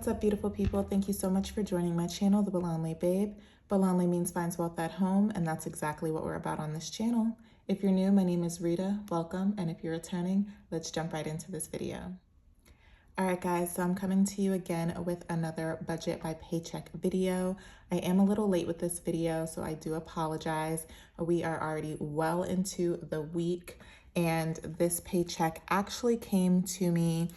What's up, beautiful people? Thank you so much for joining my channel, The Belanley Babe. Belanley means finds wealth at home, and that's exactly what we're about on this channel. If you're new, my name is Rita. Welcome. And if you're returning, let's jump right into this video. All right, guys, so I'm coming to you again with another budget by Paycheck video. I am a little late with this video, so I do apologize. We are already well into the week, and this paycheck actually came to me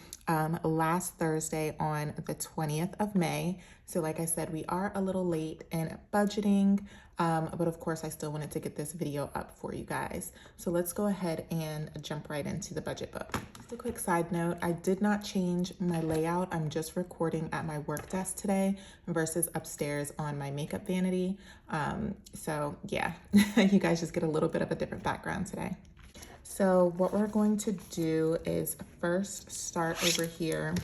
last Thursday on the 20th of May. So like I said, we are a little late in budgeting, but of course I still wanted to get this video up for you guys. So let's go ahead and jump right into the budget book. Just a quick side note, I did not change my layout. I'm just recording at my work desk today versus upstairs on my makeup vanity. So yeah, you guys just get a little bit of a different background today. So what we're going to do is first start over here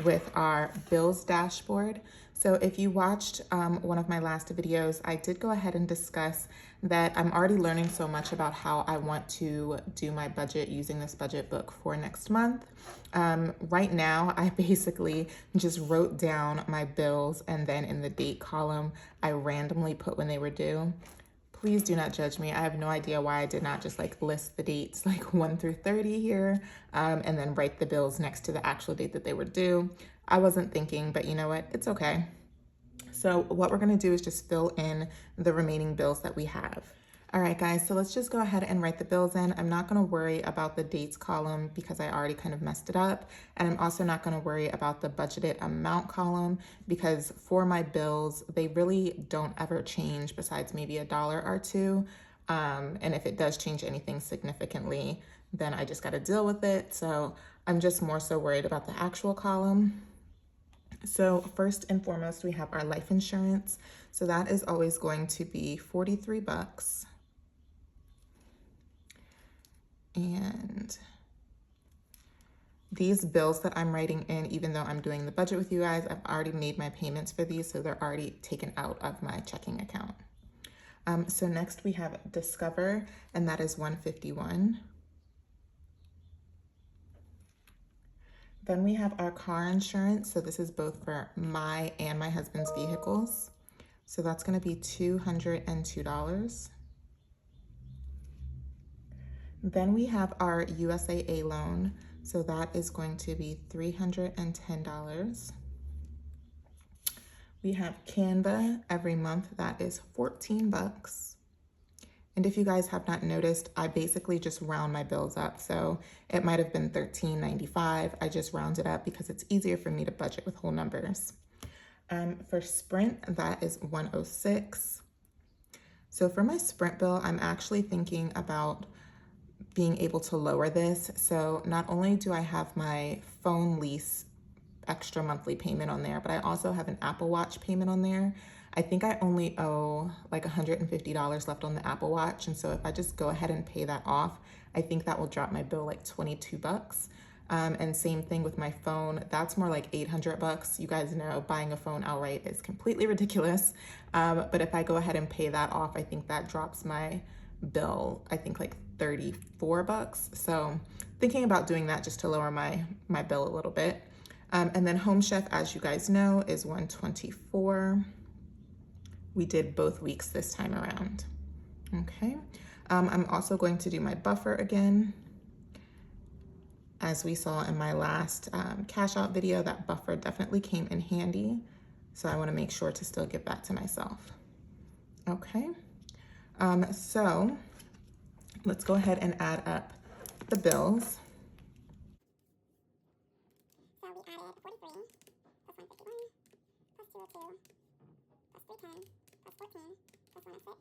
with our bills dashboard. So if you watched one of my last videos, I did go ahead and discuss that I'm already learning so much about how I want to do my budget using this budget book for next month. Right now, I basically just wrote down my bills, and then in the date column, I randomly put when they were due. Please do not judge me. I have no idea why I did not just like list the dates like 1 through 30 here and then write the bills next to the actual date that they were due. I wasn't thinking, but you know what? It's okay. So what we're gonna do is just fill in the remaining bills that we have. All right, guys, so let's just go ahead and write the bills in. I'm not gonna worry about the dates column because I already kind of messed it up. And I'm also not gonna worry about the budgeted amount column because for my bills, they really don't ever change besides maybe $1 or $2. And if it does change anything significantly, then I just gotta deal with it. So I'm just more so worried about the actual column. So first and foremost, we have our life insurance. So that is always going to be 43 bucks. And these bills that I'm writing in, even though I'm doing the budget with you guys, I've already made my payments for these, so they're already taken out of my checking account. So next we have Discover, and that is $151. Then we have our car insurance. So this is both for my and my husband's vehicles. So that's gonna be $202. Then we have our USAA loan. So that is going to be $310. We have Canva every month. That is 14 bucks. And if you guys have not noticed, I basically just round my bills up. So it might have been $13.95. I just round it up because it's easier for me to budget with whole numbers. For Sprint, that is $106. So for my Sprint bill, I'm actually thinking about being able to lower this. So not only do I have my phone lease extra monthly payment on there, but I also have an Apple Watch payment on there. I think I only owe like $150 left on the Apple Watch. And so if I just go ahead and pay that off, I think that will drop my bill like 22 bucks. And same thing with my phone. That's more like 800 bucks. You guys know buying a phone outright is completely ridiculous. But if I go ahead and pay that off, I think that drops my bill, I think like 34 bucks. So thinking about doing that just to lower my bill a little bit. And then Home Chef, as you guys know, is $124. We did both weeks this time around. Okay. I'm also going to do my buffer again. As we saw in my last cash out video, that buffer definitely came in handy. So I want to make sure to still give that to myself. Okay. So let's go ahead and add up the bills. So we added 43 plus 151 plus 202 plus 310 plus 14 plus 106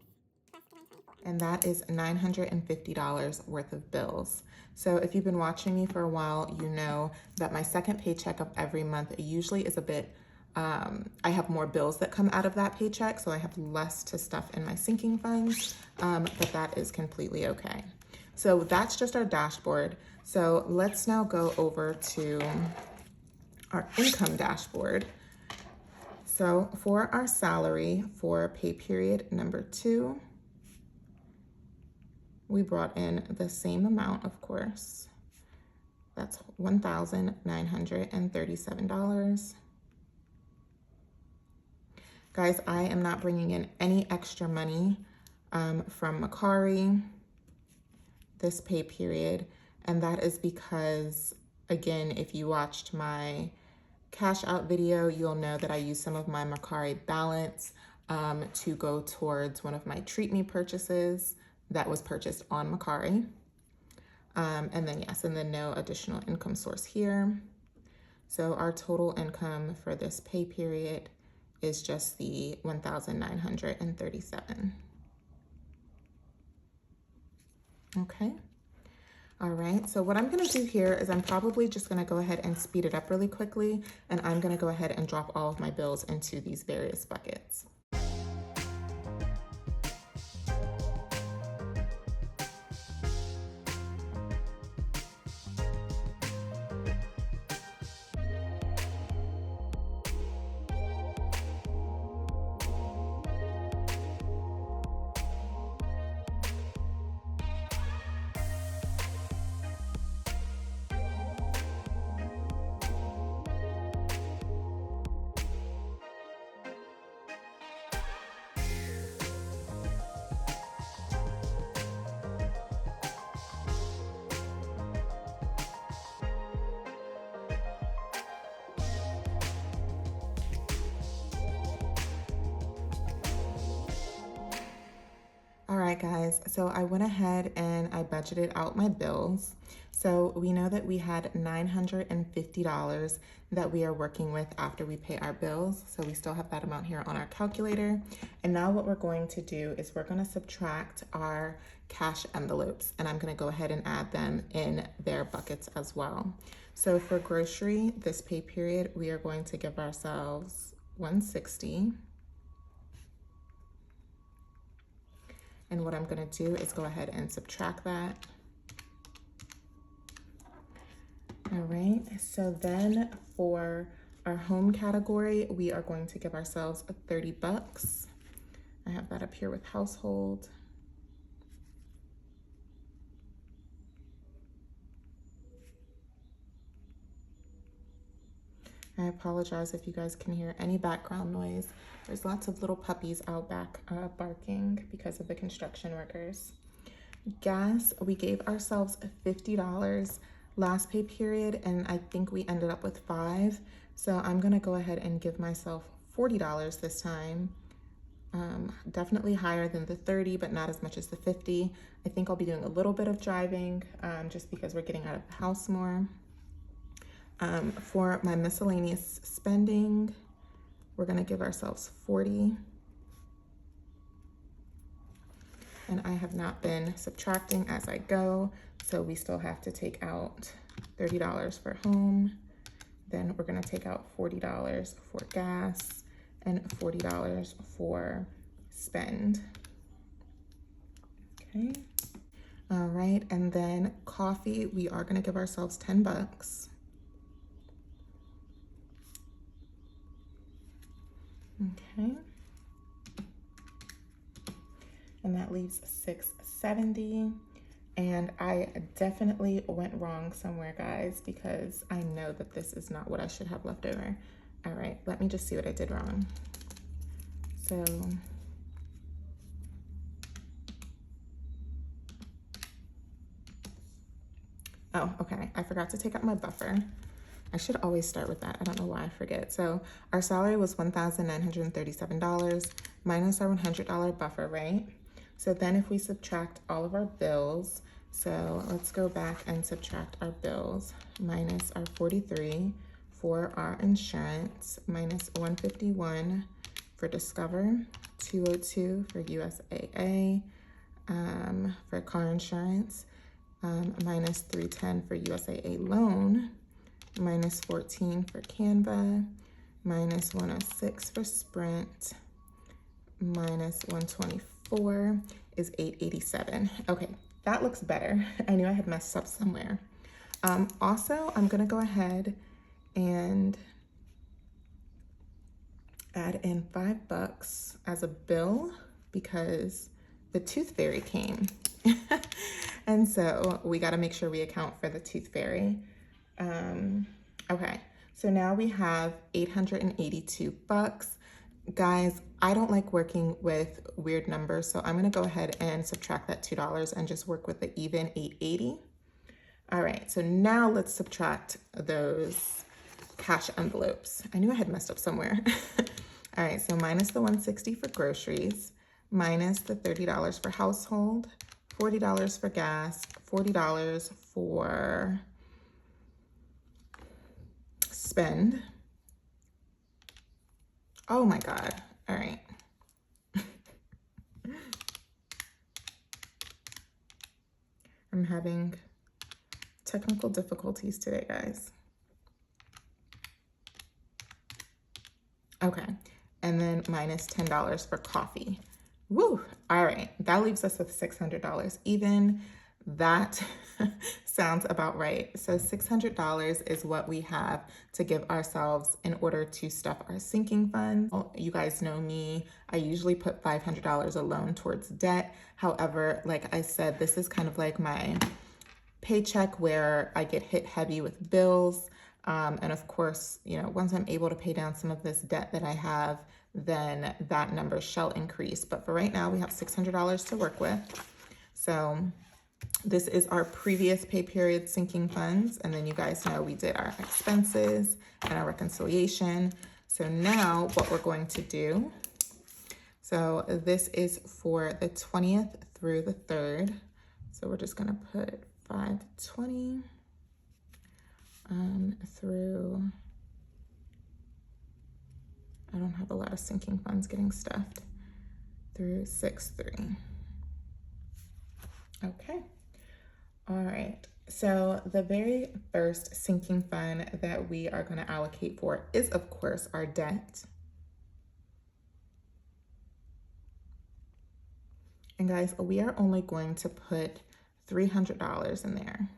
plus 124. And that is $950 worth of bills. So if you've been watching me for a while, you know that my second paycheck of every month usually is a bit, I have more bills that come out of that paycheck, so I have less to stuff in my sinking funds, but that is completely okay. So that's just our dashboard. So let's now go over to our income dashboard. So for our salary for pay period number 2, we brought in the same amount, of course. That's $1,937. Guys, I am not bringing in any extra money from Mercari this pay period, and that is because, again, if you watched my cash out video, you'll know that I used some of my Mercari balance to go towards one of my Treat Me purchases that was purchased on Mercari. And then no additional income source here. So our total income for this pay period is just the $1,937. Okay. All right, so what I'm gonna do here is I'm probably just gonna go ahead and speed it up really quickly, and I'm gonna go ahead and drop all of my bills into these various buckets. All right, guys, so I went ahead and I budgeted out my bills. So we know that we had $950 that we are working with after we pay our bills. So we still have that amount here on our calculator. And now what we're going to do is we're going to subtract our cash envelopes, and I'm going to go ahead and add them in their buckets as well. So for grocery, this pay period, we are going to give ourselves $160. And what I'm gonna do is go ahead and subtract that. All right, so then for our home category, we are going to give ourselves $30. I have that up here with household. I apologize if you guys can hear any background noise. There's lots of little puppies out back barking because of the construction workers. Gas, we gave ourselves $50 last pay period, and I think we ended up with $5. So I'm gonna go ahead and give myself $40 this time. Definitely higher than the 30, but not as much as the 50. I think I'll be doing a little bit of driving just because we're getting out of the house more. For my miscellaneous spending, we're gonna give ourselves $40. And I have not been subtracting as I go, so we still have to take out $30 for home. Then we're gonna take out $40 for gas and $40 for spend. Okay. All right, and then coffee, we are gonna give ourselves $10. Okay. And that leaves $670. And I definitely went wrong somewhere, guys, because I know that this is not what I should have left over. All right, let me just see what I did wrong. So, oh, okay, I forgot to take out my buffer. I should always start with that. I don't know why I forget. So our salary was $1,937 minus our $100 buffer, right? So then if we subtract all of our bills, so let's go back and subtract our bills, minus our 43 for our insurance, minus 151 for Discover, 202 for USAA, for car insurance, minus 310 for USAA loan, minus 14 for Canva, minus 106 for Sprint, minus 124 is 887. Okay, that looks better. I knew I had messed up somewhere. Also, I'm gonna go ahead and add in $5 as a bill because the tooth fairy came. And so we gotta make sure we account for the tooth fairy. Okay, so now we have $882. Guys, I don't like working with weird numbers, so I'm gonna go ahead and subtract that $2 and just work with the even 880. All right, so now let's subtract those cash envelopes. I knew I had messed up somewhere. All right, so minus the 160 for groceries, minus the $30 for household, $40 for gas, $40 for spend. Oh my God. All right. I'm having technical difficulties today, guys. Okay. And then minus $10 for coffee. Woo. All right. That leaves us with $600. Even that sounds about right. So $600 is what we have to give ourselves in order to stuff our sinking funds. You guys know me. I usually put $500 alone towards debt. However, like I said, this is kind of like my paycheck where I get hit heavy with bills. And of course, you know, once I'm able to pay down some of this debt that I have, then that number shall increase. But for right now, we have $600 to work with. So this is our previous pay period sinking funds. And then you guys know we did our expenses and our reconciliation. So now what we're going to do, so this is for the 20th through the 3rd. So we're just gonna put 5/20 through, I don't have a lot of sinking funds getting stuffed, through 6/3. Okay. All right. So the very first sinking fund that we are going to allocate for is, of course, our debt. And guys, we are only going to put $300 in there.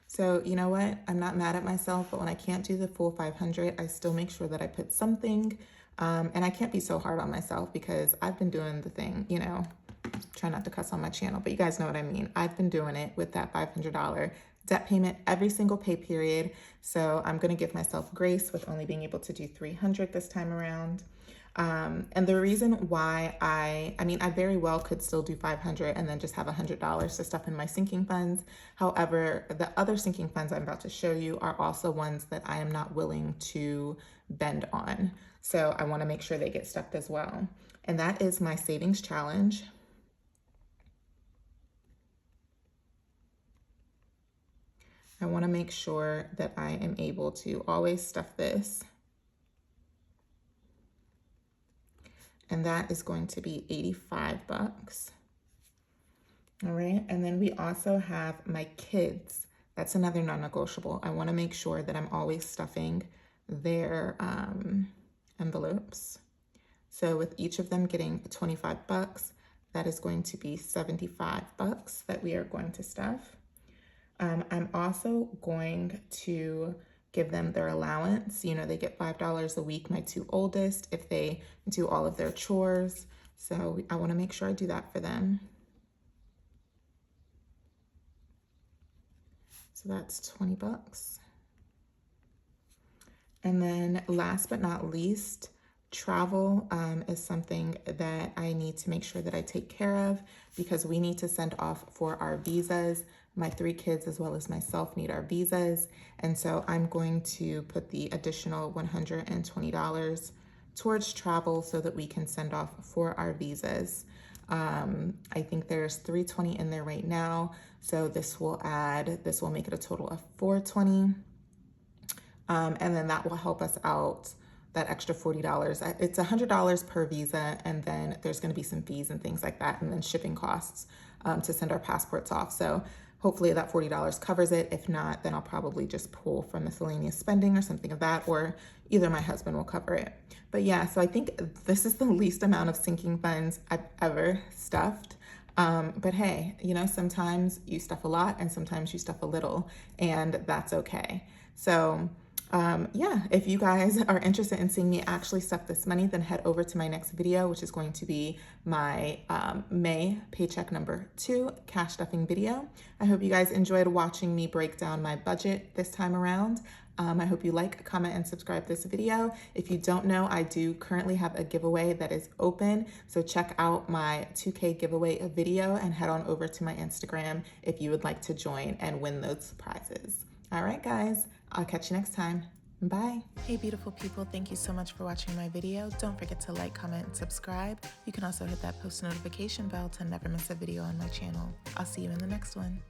So you know what? I'm not mad at myself, but when I can't do the full 500, I still make sure that I put something. And I can't be so hard on myself because I've been doing the thing, you know, try not to cuss on my channel, but you guys know what I mean. I've been doing it with that $500 debt payment every single pay period. So I'm going to give myself grace with only being able to do 300 this time around. And the reason why I very well could still do 500 and then just have $100 to stuff in my sinking funds. However, the other sinking funds I'm about to show you are also ones that I am not willing to bend on. So I want to make sure they get stuffed as well. And that is my savings challenge. I want to make sure that I am able to always stuff this. And that is going to be $85. All right. And then we also have my kids. That's another non-negotiable. I want to make sure that I'm always stuffing their envelopes. So with each of them getting $25, that is going to be $75 that we are going to stuff. I'm also going to give them their allowance. You know, they get $5 a week, my two oldest, if they do all of their chores. So I want to make sure I do that for them. So that's $20. And then last but not least, travel is something that I need to make sure that I take care of because we need to send off for our visas. My 3 kids as well as myself need our visas. And so I'm going to put the additional $120 towards travel so that we can send off for our visas. I think there's $320 in there right now. So this will make it a total of $420. And then that will help us out that extra $40. It's $100 per visa, and then there's going to be some fees and things like that, and then shipping costs to send our passports off. So hopefully that $40 covers it. If not, then I'll probably just pull from miscellaneous spending or something of that, or either my husband will cover it. But yeah, so I think this is the least amount of sinking funds I've ever stuffed. But hey, you know, sometimes you stuff a lot and sometimes you stuff a little, and that's okay. So Yeah, if you guys are interested in seeing me actually stuff this money, then head over to my next video, which is going to be my May paycheck number 2 cash stuffing video. I hope you guys enjoyed watching me break down my budget this time around. I hope you like, comment, and subscribe this video. If you don't know, I do currently have a giveaway that is open. So check out my 2K giveaway video and head on over to my Instagram if you would like to join and win those prizes. All right, guys, I'll catch you next time. Bye. Hey, beautiful people. Thank you so much for watching my video. Don't forget to like, comment, and subscribe. You can also hit that post notification bell to never miss a video on my channel. I'll see you in the next one.